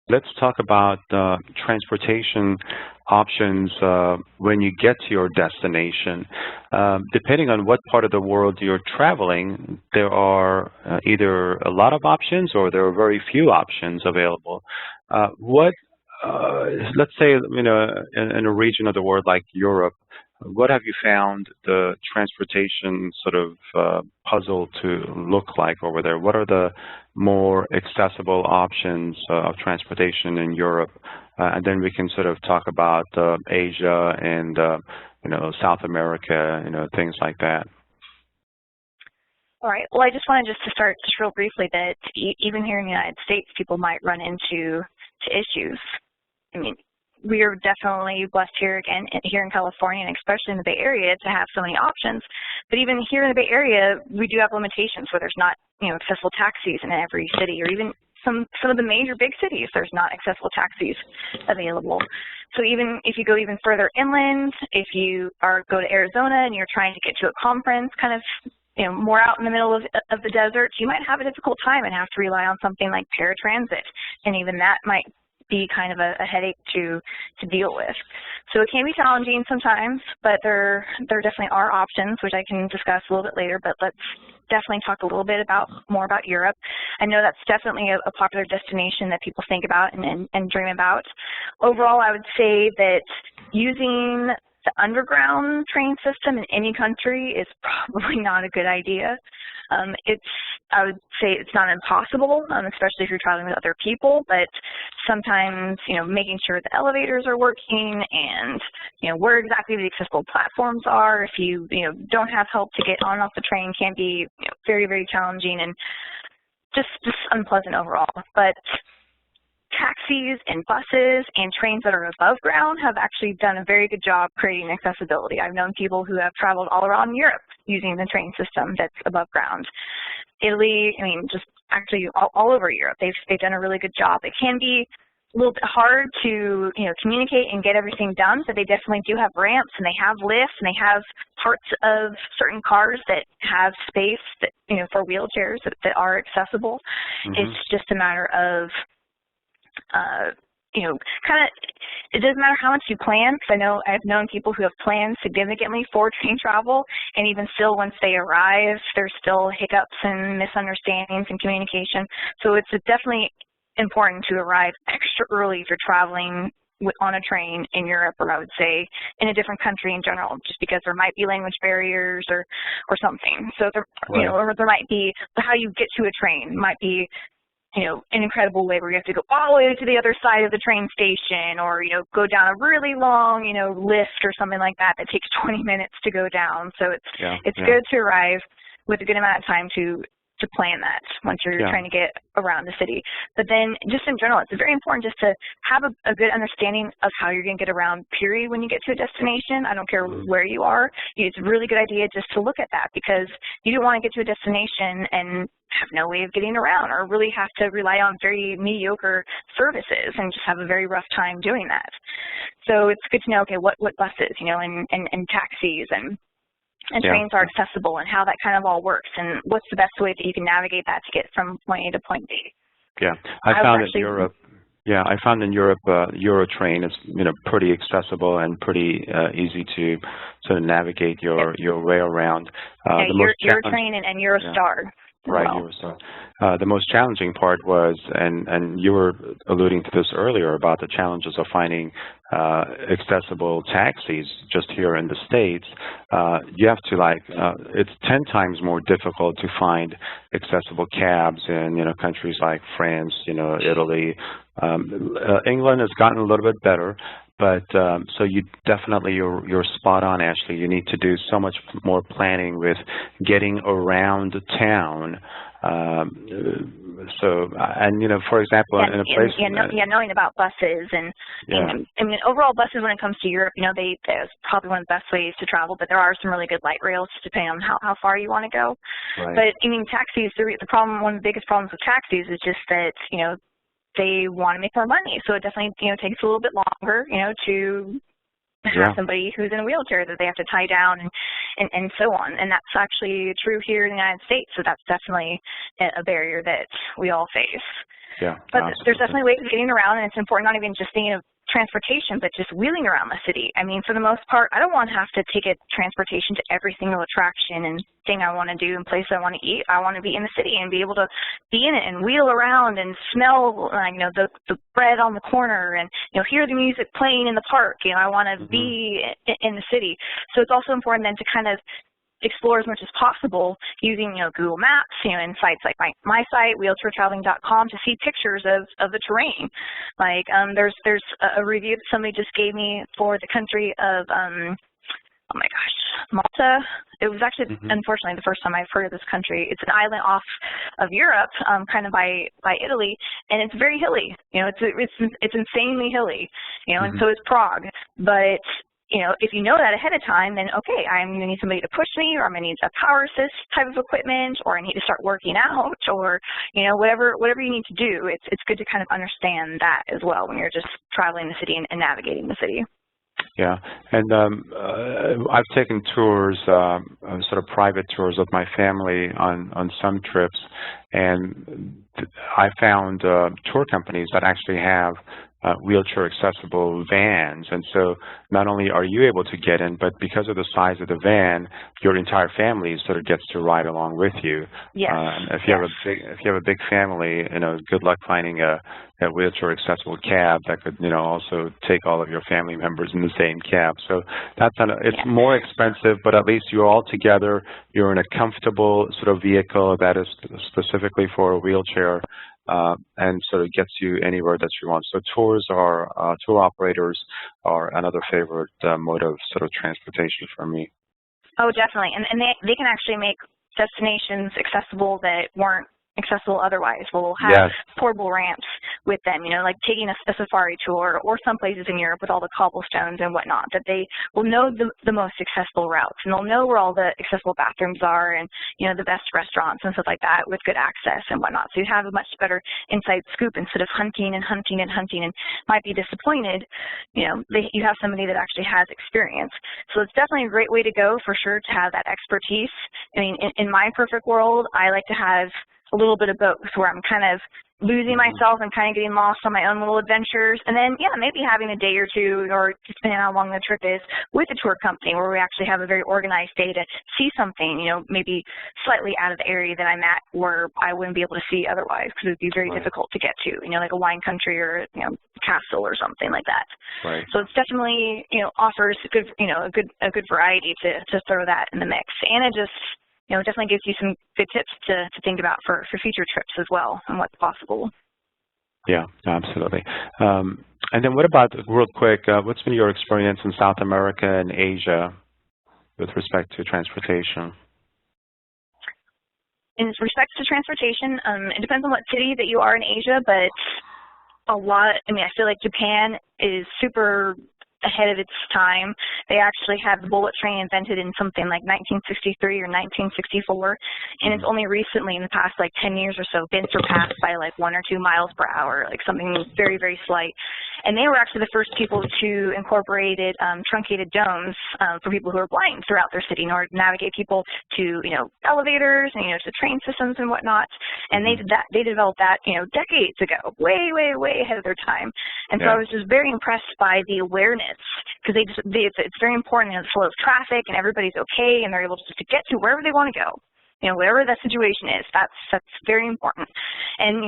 let's talk about transportation options when you get to your destination. Depending on what part of the world you're traveling, there are either a lot of options or there are very few options available. What, let's say, in a region of the world like Europe, what have you found the transportation sort of puzzle to look like over there? What are the more accessible options of transportation in Europe? And then we can sort of talk about Asia and South America, things like that. All right. Well, I just wanted to start just real briefly that even here in the United States, people might run into issues. I mean, we are definitely blessed here in California, and especially in the Bay Area, to have so many options. But even here in the Bay Area, we do have limitations where there's not, accessible taxis in every city, or even some of the major big cities, there's not accessible taxis available. So even if you go even further inland, if you go to Arizona and you're trying to get to a conference, kind of more out in the middle of the desert, you might have a difficult time and have to rely on something like paratransit, and even that might be kind of a headache to deal with. So it can be challenging sometimes, but there definitely are options, which I can discuss a little bit later, but let's definitely talk a little bit more about Europe. I know that's definitely a popular destination that people think about and dream about. Overall, I would say that using the underground train system in any country is probably not a good idea. I would say it's not impossible, especially if you're traveling with other people, but sometimes, making sure the elevators are working and, where exactly the accessible platforms are, if you, don't have help to get on and off the train, can be very, very challenging and just unpleasant overall. But taxis and buses and trains that are above ground have actually done a very good job creating accessibility. I've known people who have traveled all around Europe using the train system that's above ground. Italy, just actually all over Europe, they've done a really good job. It can be a little bit hard to, communicate and get everything done, but they definitely do have ramps and they have lifts and they have parts of certain cars that have space that, for wheelchairs that are accessible. Mm-hmm. It's just a matter of it doesn't matter how much you plan, because I know I've known people who have planned significantly for train travel, and even still, once they arrive, there's still hiccups and misunderstandings in communication. So it's definitely important to arrive extra early if you're traveling on a train in Europe, or I would say in a different country in general, just because there might be language barriers or something. So there, right. Or there might be how you get to a train might be an incredible way where you have to go all the way to the other side of the train station, or, go down a really long, lift or something like that takes 20 minutes to go down. So it's good to arrive with a good amount of time to plan that once you're trying to get around the city. But then just in general, it's very important just to have a good understanding of how you're going to get around, period, when you get to a destination. I don't care where you are. It's a really good idea just to look at that, because you don't want to get to a destination and have no way of getting around, or really have to rely on very mediocre services and just have a very rough time doing that. So it's good to know, okay, what buses, and taxis and trains are accessible, and how that kind of all works, and what's the best way that you can navigate that to get from point A to point B. Yeah, I found in Europe, Eurotrain is pretty accessible and pretty easy to sort of navigate your way around. Eurotrain and Eurostar. Right, Eurostar. The most challenging part was, and you were alluding to this earlier, about the challenges of finding accessible taxis just here in the States. You have to it's 10 times more difficult to find accessible cabs in countries like France, Italy. England has gotten a little bit better. But so you definitely, you're spot on, Ashley. You need to do so much more planning with getting around town. For example, in a place, knowing about buses and overall buses when it comes to Europe, that's probably one of the best ways to travel. But there are some really good light rails, depending on how far you want to go. Right. But taxis. The problem, one of the biggest problems with taxis is just that they want to make more money. So it definitely, takes a little bit longer, to have somebody who's in a wheelchair that they have to tie down and so on. And that's actually true here in the United States. So that's definitely a barrier that we all face. Yeah, But absolutely. there's definitely ways of getting around, and it's important not even just thinking of transportation, but just wheeling around the city. I mean, for the most part, I don't want to have to take a transportation to every single attraction and thing I want to do and place I want to eat. I want to be in the city and be able to be in it and wheel around and smell, the bread on the corner and, hear the music playing in the park. I want to be in the city. So it's also important then to kind of explore as much as possible using, Google Maps, and sites like my site, wheelchairtraveling.com, to see pictures of the terrain. Like there's a review that somebody just gave me for the country of, oh my gosh, Malta. It was actually, unfortunately, the first time I've heard of this country. It's an island off of Europe, kind of by Italy, and it's very hilly. It's insanely hilly, and so is Prague. But if you know that ahead of time, then okay, I'm going to need somebody to push me, or I'm going to need a power assist type of equipment, or I need to start working out, or whatever you need to do. It's good to kind of understand that as well when you're just traveling the city and navigating the city. Yeah, and I've taken tours, sort of private tours of my family on some trips, and I found tour companies that actually have wheelchair accessible vans, and so not only are you able to get in, but because of the size of the van, your entire family sort of gets to ride along with you. Yes. If you have a big family, good luck finding a wheelchair accessible cab that could also take all of your family members in the same cab. So it's more expensive, but at least you're all together. You're in a comfortable sort of vehicle that is specifically for a wheelchair. And sort of gets you anywhere that you want. So tour operators are another favorite mode of sort of transportation for me. Oh, definitely. And they can actually make destinations accessible that weren't accessible otherwise. We'll have portable ramps with them, like taking a safari tour, or some places in Europe with all the cobblestones and whatnot, that they will know the most accessible routes, and they'll know where all the accessible bathrooms are, and the best restaurants and stuff like that with good access and whatnot. So you have a much better inside scoop instead of hunting and might be disappointed. You have somebody that actually has experience. So it's definitely a great way to go, for sure, to have that expertise. I mean, in my perfect world, I like to have a little bit of both, where I'm kind of losing myself and kind of getting lost on my own little adventures, and then maybe having a day or two, or depending on how long the trip is, with a tour company where we actually have a very organized day to see something, maybe slightly out of the area that I'm at, where I wouldn't be able to see otherwise, because it would be very difficult to get to, like a wine country or castle or something like that. Right. So it's definitely offers a good variety to throw that in the mix, and it just definitely gives you some good tips to think about for future trips as well, and what's possible. Yeah, absolutely. And then what about, real quick, what's been your experience in South America and Asia with respect to transportation? In respect to transportation, it depends on what city that you are in Asia, but I feel like Japan is super ahead of its time. They actually had the bullet train invented in something like 1963 or 1964, and it's only recently, in the past 10 years or so, been surpassed by 1 or 2 miles per hour, something very, very slight. And they were actually the first people to incorporate truncated domes for people who are blind throughout their city in order to navigate people to elevators and to train systems and whatnot. And they developed that decades ago, way, way, way ahead of their time. And so I was just very impressed by the awareness, because it's very important in the flow of traffic, and everybody's okay, and they're able to get to wherever they want to go, wherever that situation is. That's very important, and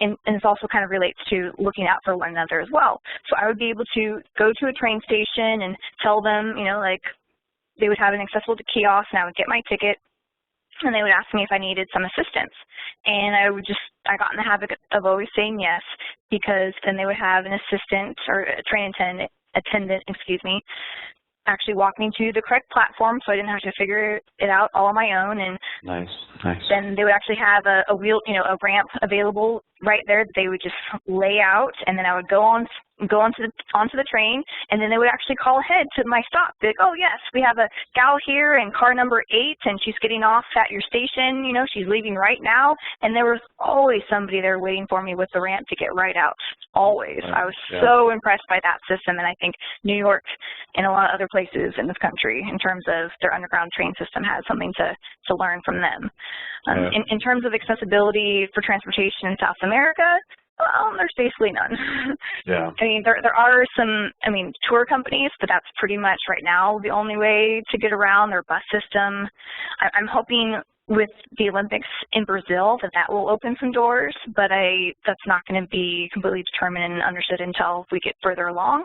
and it also kind of relates to looking out for one another as well. So I would be able to go to a train station and tell them, they would have an accessible kiosk, and I would get my ticket, and they would ask me if I needed some assistance. And I got in the habit of always saying yes, because then they would have an assistant, or a train attendant, actually walk me to the correct platform, so I didn't have to figure it out all on my own. And nice. Then they would actually have a ramp available right there that they would just lay out, and then I would go onto the train, and then they would actually call ahead to my stop. Be like, oh yes, we have a gal here in car number 8, and she's getting off at your station. She's leaving right now. And there was always somebody there waiting for me with the ramp to get right out. Always. I was so impressed by that system, and I think New York and a lot of other places in this country, in terms of their underground train system, has something to learn from them. In terms of accessibility for transportation in South America, There's basically none. Yeah. I mean, there are some, tour companies, but that's pretty much right now the only way to get around their bus system. I'm hoping with the Olympics in Brazil that will open some doors, but that's not going to be completely determined and understood until we get further along.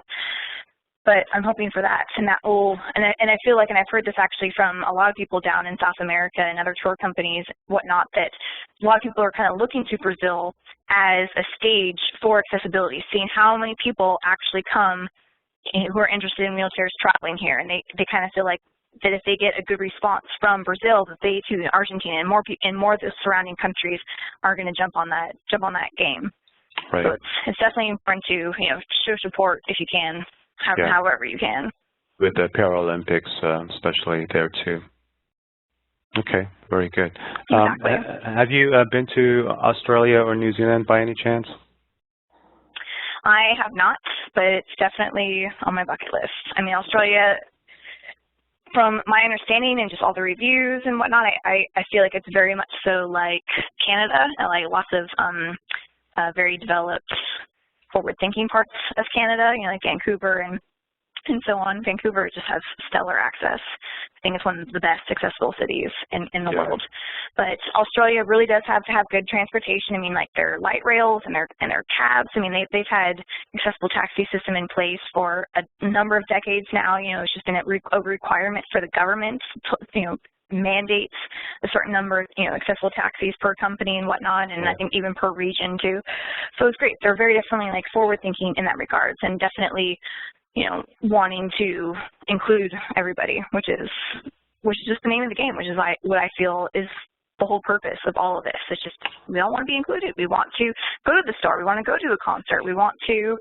But I'm hoping for that, and that will, and I feel like, and I've heard this actually from a lot of people down in South America and other tour companies, whatnot, that a lot of people are kind of looking to Brazil as a stage for accessibility, seeing how many people actually come who are interested in wheelchairs traveling here, and they kind of feel like that if they get a good response from Brazil, that they too, Argentina, and more of the surrounding countries are going to jump on that game. Right. So it's definitely important to show support if you can. However you can. With the Paralympics, especially there too. Okay, very good. Exactly. Have you been to Australia or New Zealand by any chance? I have not, but it's definitely on my bucket list. I mean, Australia, from my understanding and just all the reviews and whatnot, I feel like it's very much so like Canada, and like lots of very developed, forward-thinking parts of Canada, like Vancouver and so on. Vancouver just has stellar access. I think it's one of the best accessible cities in the world. But Australia really does have to have good transportation. I mean, like their light rails and their cabs. I mean, they've had accessible taxi system in place for a number of decades now. It's just been a requirement for the government to, mandates a certain number of accessible taxis per company and whatnot, and I think even per region too. So it's great. They're very definitely like forward thinking in that regards, and definitely wanting to include everybody, which is just the name of the game, which is what I feel is the whole purpose of all of this. It's just we all want to be included. We want to go to the store. We want to go to a concert. We want to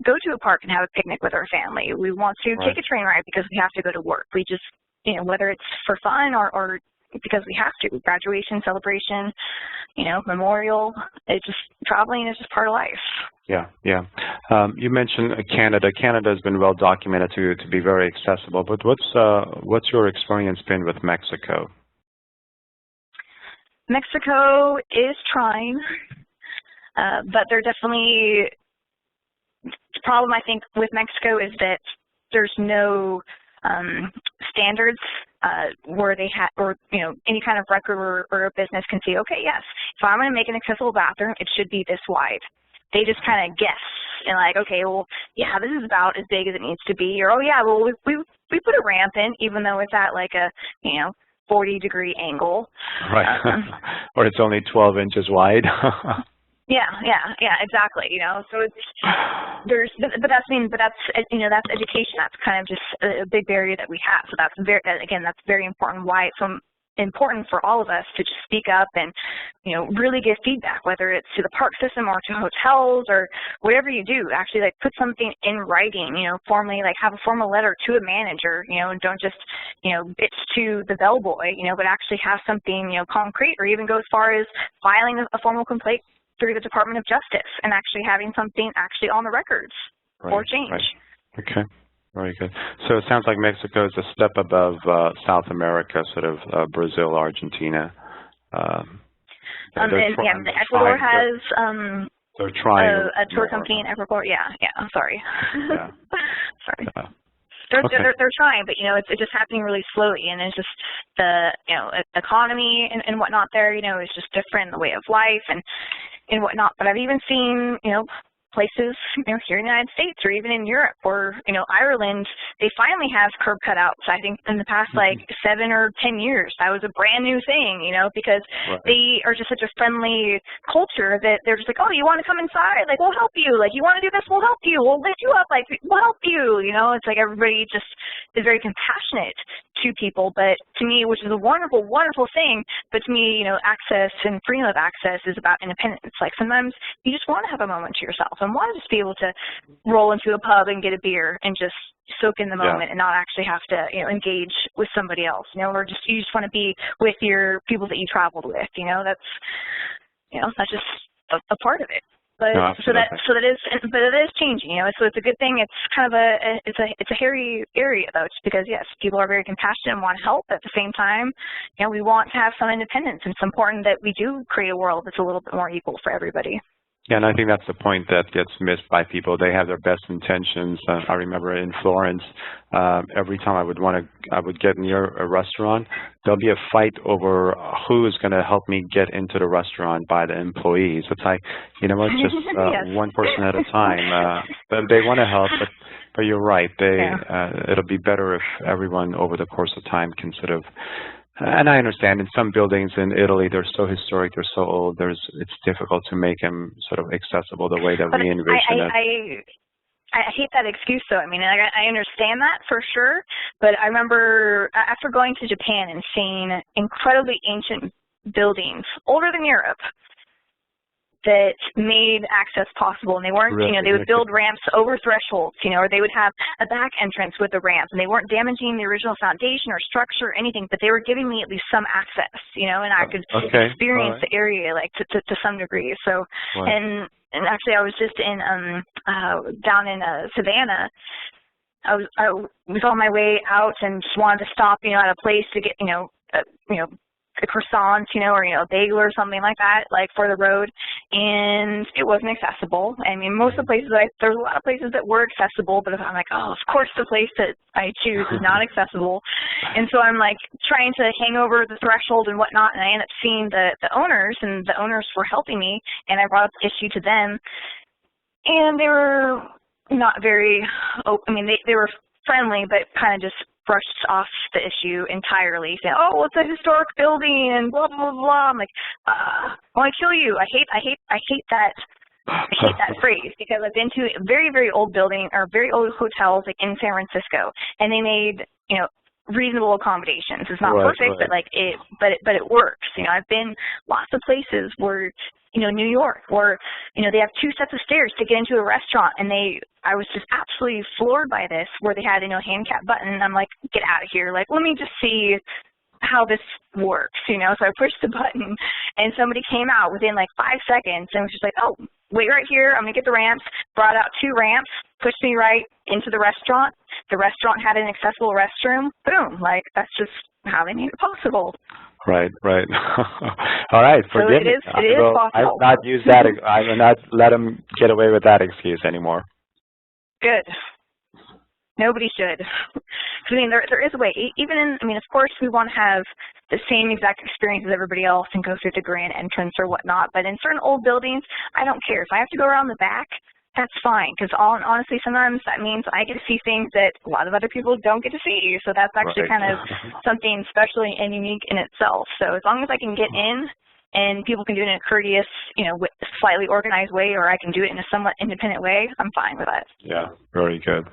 go to a park and have a picnic with our family. We want to take a train ride because we have to go to work. We just whether it's for fun or because we have to, graduation, celebration, memorial, it's just, traveling is just part of life. Yeah. You mentioned Canada. Canada has been well documented to be very accessible, but what's your experience been with Mexico? Mexico is trying, but they're definitely, the problem I think with Mexico is that there's no standards where they have, or any kind of record or a business can see, okay, yes, if I'm going to make an accessible bathroom, it should be this wide. They just kind of guess and like, okay, well, yeah, this is about as big as it needs to be, or oh yeah, well, we put a ramp in, even though it's at like a 40-degree angle. Right. Or it's only 12 inches wide. Yeah, exactly. So it's that's education. That's kind of just a big barrier that we have. So that's that's very important. Why it's so important for all of us to just speak up and really give feedback, whether it's to the park system or to hotels or whatever you do. Actually, like put something in writing. Formally, like have a formal letter to a manager. And don't just bitch to the bellboy. But actually have something concrete, or even go as far as filing a formal complaint through the Department of Justice and actually having something actually on the records for change. Right. Okay, very good. So it sounds like Mexico is a step above South America, sort of Brazil, Argentina. Ecuador has they're trying a tour company in Ecuador. Yeah, I'm sorry. Yeah. Sorry. Yeah. They're trying, but it's just happening really slowly, and it's just the economy and whatnot there. Is just different, the way of life and whatnot. But I've even seen places here in the United States or even in Europe or Ireland, they finally have curb cutouts. I think in the past like 7 or 10 years, that was a brand new thing, because they are just such a friendly culture that they're just like, oh, you want to come inside? Like, we'll help you. Like, you want to do this? We'll help you. We'll lift you up. Like, we'll help you. It's like everybody just is very compassionate to people. But to me, which is a wonderful, wonderful thing, but to me, access and freedom of access is about independence. Like sometimes you just want to have a moment to yourself and want to just be able to roll into a pub and get a beer and just soak in the moment and not actually have to engage with somebody else, or just you just want to be with your people that you traveled with. That's just a part of it. But but it is changing, so it's a good thing. It's kind of it's a hairy area though, just because yes, people are very compassionate and want to help. At the same time, we want to have some independence, and it's important that we do create a world that's a little bit more equal for everybody. Yeah, and I think that's the point that gets missed by people. They have their best intentions. I remember in Florence, every time I would get near a restaurant, there'll be a fight over who is going to help me get into the restaurant by the employees. It's like, you know what, just Yes. one person at a time. But they want to help, but you're right. It'll be better if everyone over the course of time can sort of. And I understand in some buildings in Italy, they're so historic, they're so old, it's difficult to make them sort of accessible the way that we envision it. I hate that excuse, though. I mean, I understand that for sure, but I remember after going to Japan and seeing incredibly ancient buildings, older than Europe, that made access possible, and they weren't, you know, they would build ramps over thresholds, you know, or they would have a back entrance with a ramp, and they weren't damaging the original foundation or structure or anything, but they were giving me at least some access, you know, and I could experience the area, like, to some degree. So, and actually I was just in, down in Savannah. I was on my way out and just wanted to stop, you know, at a place to get, you know, a croissant, you know, or, you know, a bagel or something like that, like for the road, and it wasn't accessible. I mean, most of the places there's a lot of places that were accessible, but I'm like, oh, of course the place that I choose is not accessible. And so I'm like trying to hang over the threshold and whatnot, and I end up seeing the owners, and the owners were helping me, and I brought up the issue to them, and they were not very, I mean, they were friendly, but kind of just brushed off the issue entirely, saying, "Oh, it's a historic building," and blah blah blah. I'm like, "I want to kill you." I hate that. I hate that phrase, because I've been to very, very old building or very old hotels like in San Francisco, and they made, you know, reasonable accommodations. It's not perfect, but like but it works. You know, I've been lots of places where, you know, New York, where, you know, they have 2 sets of stairs to get into a restaurant, and I was just absolutely floored by this, where they had, you know, a handicap button, and I'm like, get out of here. Like, let me just see how this works, you know. So I pushed the button, and somebody came out within like 5 seconds and was just like, oh, wait right here, I'm gonna get the ramps. Brought out 2 ramps, pushed me right into the restaurant. The restaurant had an accessible restroom. Boom, like, that's just how they made it possible. Right. All right, forgive me. It is possible. I will not use that. I will not let them get away with that excuse anymore. Good. Nobody should. I mean, there is a way. Even in, I mean, of course, we want to have the same exact experience as everybody else and go through the grand entrance or whatnot. But in certain old buildings, I don't care. If I have to go around the back, that's fine. Because honestly, sometimes that means I get to see things that a lot of other people don't get to see. So that's actually kind of something special and unique in itself. So as long as I can get in, and people can do it in a courteous, you know, slightly organized way, or I can do it in a somewhat independent way, I'm fine with that. Yeah, very good.